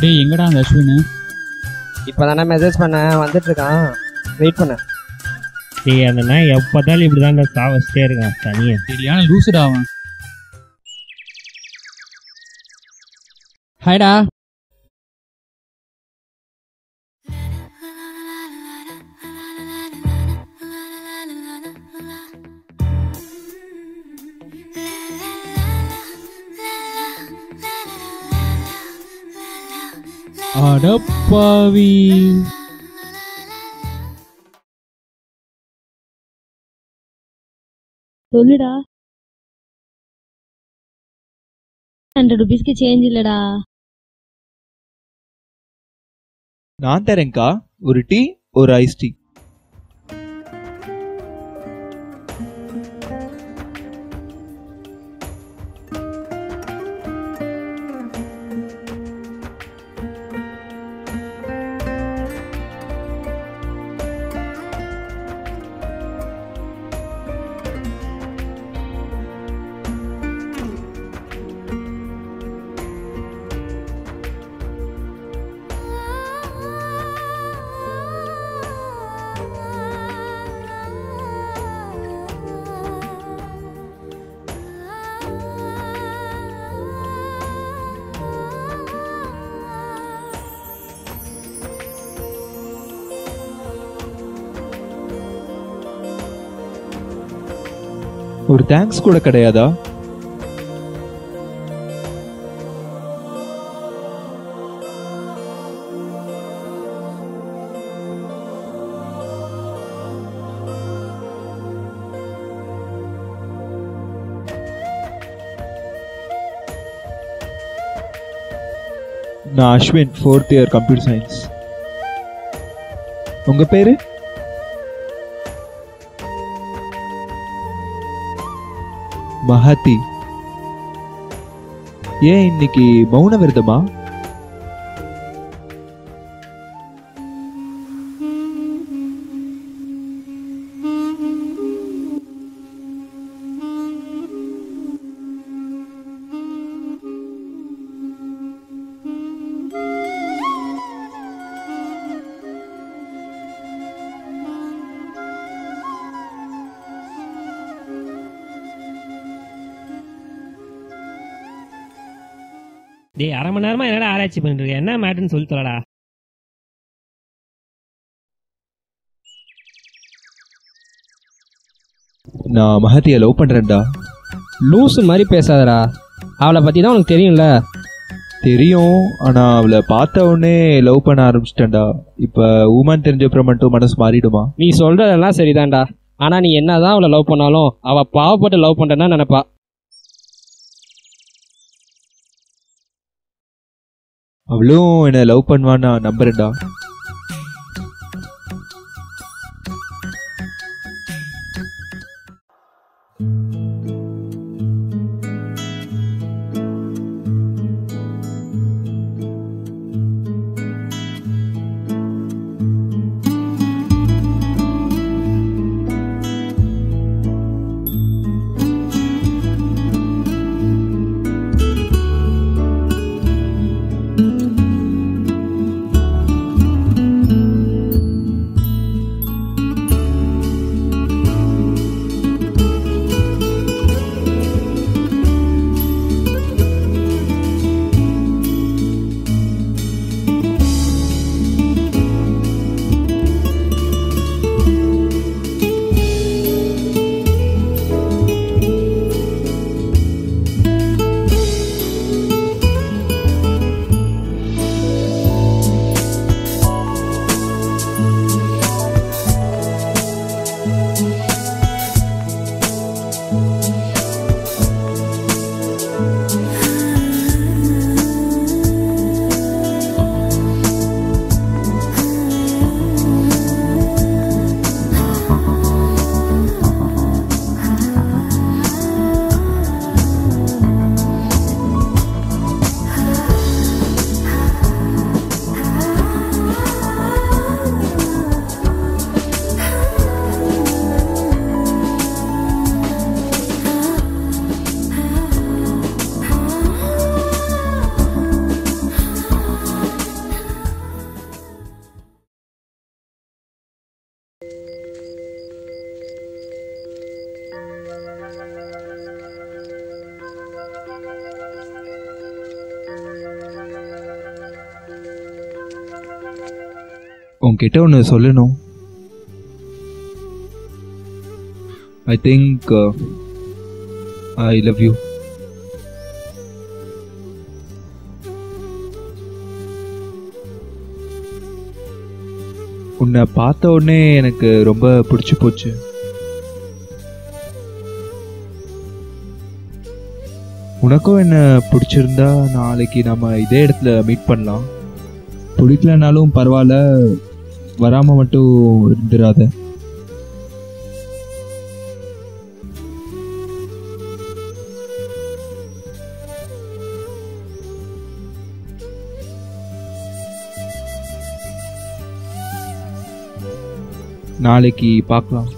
டேய் எங்கடா அந்த அஸ்வின்? இப்பதானே மெசேஜ் பண்ண, வந்துட்டு இருக்கான், வெயிட் பண்ண. டேய் அந்த நாய் எப்போதாலும் இப்படிதான் சாவச்சிட்டே இருக்கான் தனியா. சரியான லூசுடா அவன். ஹாய்டா. அடப்பாவி. சொல்லுடா. 100 ரூபீஸ்க்கு சேஞ்ச் இல்லடா. நான் தரேன்க்கா, ஒரு டீ ஒரு ஐஸ் டீ. ஒரு தேங்க்ஸ் கூட கிடையாதா? நான் Ashwin, 4th year computer science. உங்க பேரு? மஹதி. ஏன் இன்னைக்கு மௌன விரதமா? டேய் அரை மணி நேரமா என்னடா ஆராய்ச்சி பண்ணிட்டு இருக்க? என்ன மேட்டர்னு சொல்லி சொல்லடா. நான் மஹதியை லவ் பண்றேன்டா. லூசு மாதிரி பேசாதடா, அவளை பத்தி தான் உனக்கு தெரியும்ல. தெரியும், ஆனா அவளை பார்த்த உடனே லவ் பண்ண ஆரம்பிச்சிட்டேன்டா. இப்ப உமன் தெரிஞ்சப்பறம் மட்டும் மனசு மாறிடுமா? நீ சொல்றதெல்லாம் சரிதான்டா, ஆனா நீ என்னதான் அவளை லவ் பண்ணாலும் அவ பாவப்பட்டு லவ் பண்றேன்னா நினைப்பா. அவளும் என்ன லவ் பண்ணுவான்னு நான் நம்புறேன்டா. உன்கிட்ட ஒன்று சொல்லணும். I think I love you. உன்னை பார்த்த உடனே எனக்கு ரொம்ப பிடிச்சி போச்சு. உனக்கும் என்ன பிடிச்சிருந்தா நாளைக்கு நம்ம இதே இடத்துல மீட் பண்ணலாம். பிடிக்கலனாலும் பரவாயில்ல, வராம மட்டும் இருந்துடாத. நாளைக்கு பார்க்கலாம்.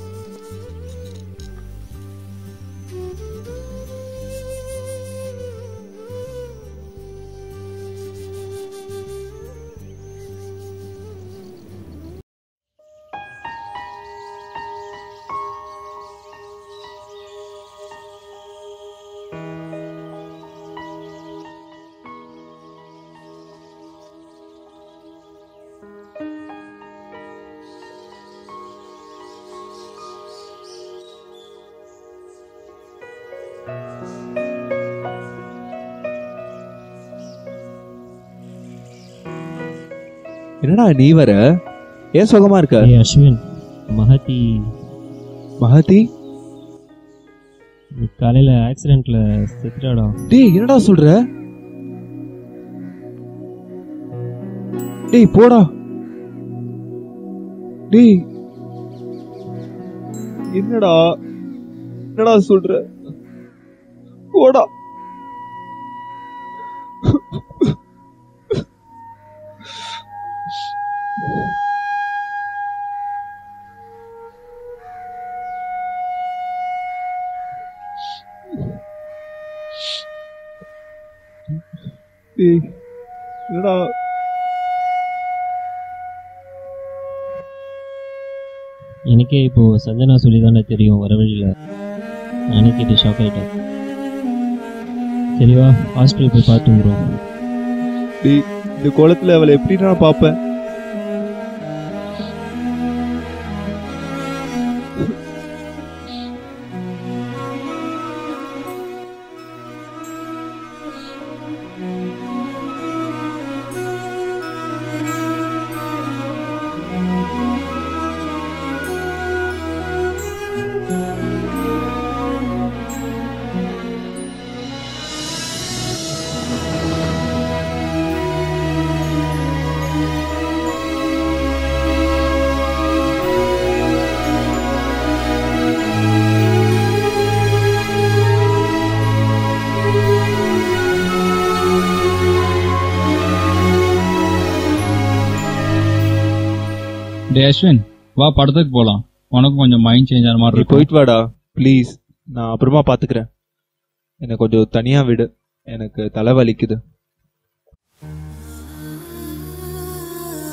என்னடா நீ வர? ஏன் சுகமா இருக்க? ஏய் அஸ்வின், மகதி மகதி காலையில ஆக்சிடென்ட்ல செத்துட்டாடா. டேய் என்னடா சொல்ற? டேய் போடா. டேய் என்னடா என்னடா சொல்ற? போடா. டேய் என்னடா? எனக்கே இப்போ சஞ்சனா சொல்லி தானே தெரியும் வர வழியில. நானே கேட்டு ஷாக் ஆயிட்டேன். சரிவா, ஹாஸ்பிட்டல் போய் பார்த்துக்கிறோம். டேய் இந்த கோலத்துல அவளை எப்படி நான் பாப்பேன்? டே அஸ்வின், வா படத்துக்கு போலாம். உனக்கு கொஞ்சம் மைண்ட் சேஞ்ச் ஆன மாதிரி நீ இருக்கும். போயிட்டு வாடா ப்ளீஸ். நான் அப்புறமா பாத்துக்கிறேன். என்னை கொஞ்சம் தனியா விடு, எனக்கு தலை வலிக்குது.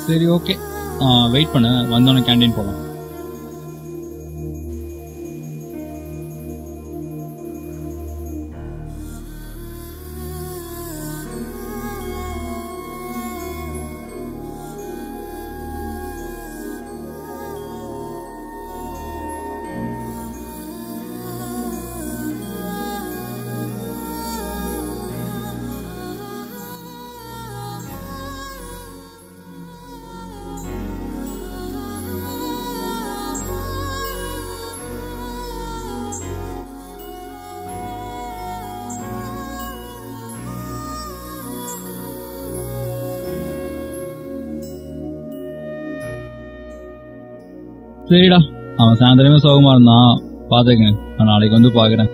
சரி ஓகே, வெயிட் பண்ண, வந்தோடனே கேண்டீன் போலாம். சரிடா, அவன் சாயந்தரமே சோகமா இருந்தான், பாத்துக்கேன். நான் நாளைக்கு வந்து பாக்குறேன்.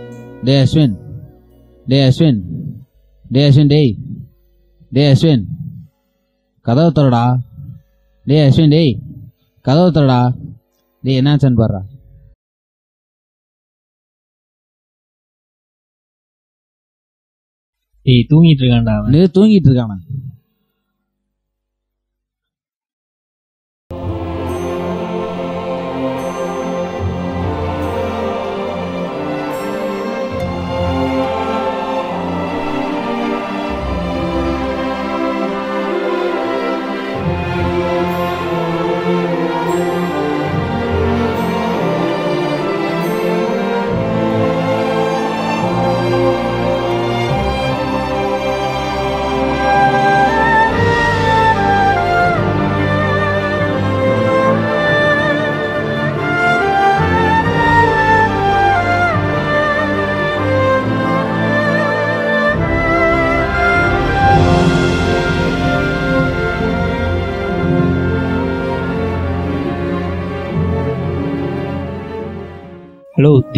டே அஸ்வின், டே அஸ்வின், டே அஸ்வின், டேய் டே அஸ்வின், கதவை தரடா. டே அஸ்வின், டேய் கதவை தரடா. டேய் என்னாச்சுன்னு பாடுறா. டேய் தூங்கிட்டு இருக்கான்டா அவன். டேய் தூங்கிட்டு இருக்கானா?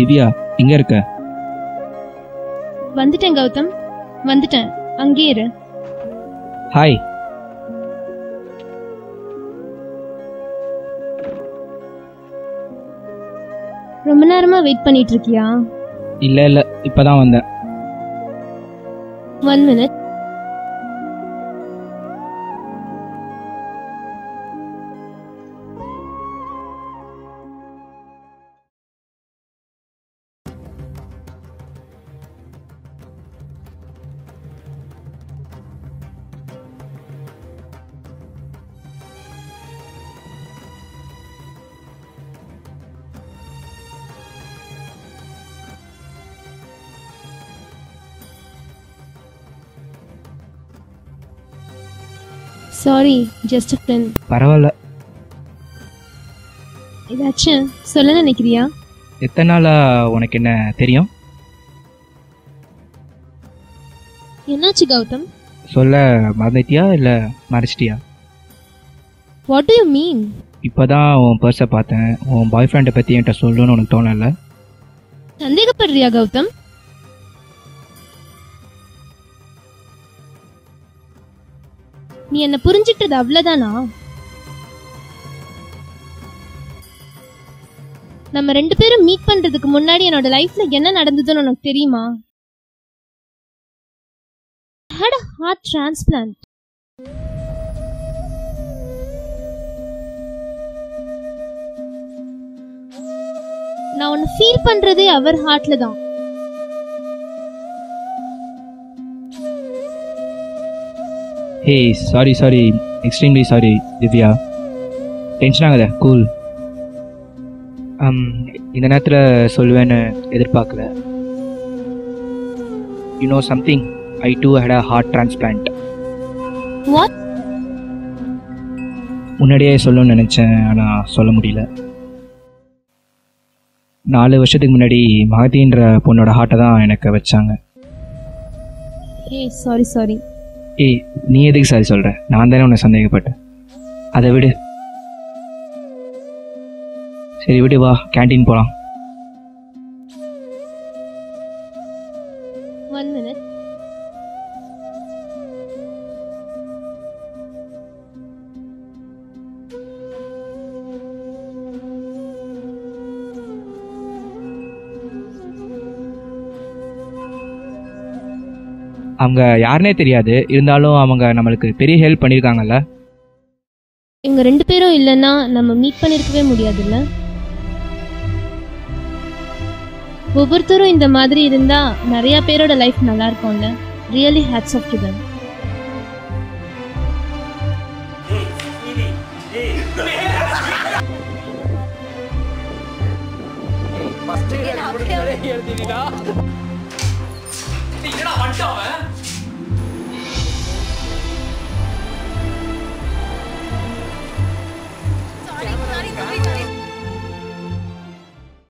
திவ்யா எங்க இருக்க? வந்துட்டேன் கௌதம், வந்துட்டேன். அங்கே இரு. ஹாய். ரொம்ப நேரமா வெயிட் பண்ணிட்டு இருக்கியா? இல்ல இப்பதான் வந்தேன். 1 minute. Sorry, just a friend. பரவாயில்ல. ஏதாச்சும் சொல்ல நினைக்கிறியா? எத்தனை நாளா உனக்கு என்ன தெரியும்? என்னாச்சு கௌதம்? சொல்ல மறந்துட்டியா இல்ல மறைச்சிட்டியா? What do you mean? இப்பதான் உன் பர்ஸை பார்த்தேன். உன் பாய் ஃப்ரெண்டை பத்தி என்கிட்ட சொல்லணும்னு உனக்கு தோணல? சந்தேகப்படுறியா கௌதம்? நீ என்ன புரிஞ்சுக்கிட்டது அவ்வளவுதானா? நம்ம 2 பேரும் மீட் பண்றதுக்கு முன்னாடி என்னோட லைஃப்ல என்ன நடந்ததுன்னு உனக்கு தெரியுமா? I had a heart transplant. நான் உன்னை ஃபீல் பண்றதே அவர் ஹார்ட்ல தான். Hey sorry extremely sorry Divya. Tension ஆகாத, கூல். இந்த நேரத்தில் சொல்லுவேன்னு எதிர்பார்க்கல. You know something, I do hate a heart transplant. What? முன்னாடியே சொல்லணும்னு நினச்சேன், ஆனால் சொல்ல முடியல. 4 வருஷத்துக்கு முன்னாடி மகதின்ற பொண்ணோட ஹார்ட்டை தான் எனக்கு வச்சாங்க. ஏய் சாரி. ஏய் நீ எதுக்கு சாரி சொல்கிற? நான் தானே உன்னை சந்தேகப்பட்டேன். அதை விடு. சரி விடு, வா கேன்டீன் போகலாம். 1 minute. அவங்க யாருனே தெரியாது, இருந்தாலும் அவங்க நம்மளுக்கு பெரிய ஹெல்ப் பண்ணியிருக்காங்கல்ல. இவங்க 2 பேரும் இல்லைன்னா நம்ம மீட் பண்ணிருக்கவே முடியாதுல்ல. ஒவ்வொருத்தரும் இந்த மாதிரி இருந்தா நிறைய பேரோட லைஃப் நல்லா இருக்கும்ல. Really hats off to them. என்னடா வந்துட்டான்?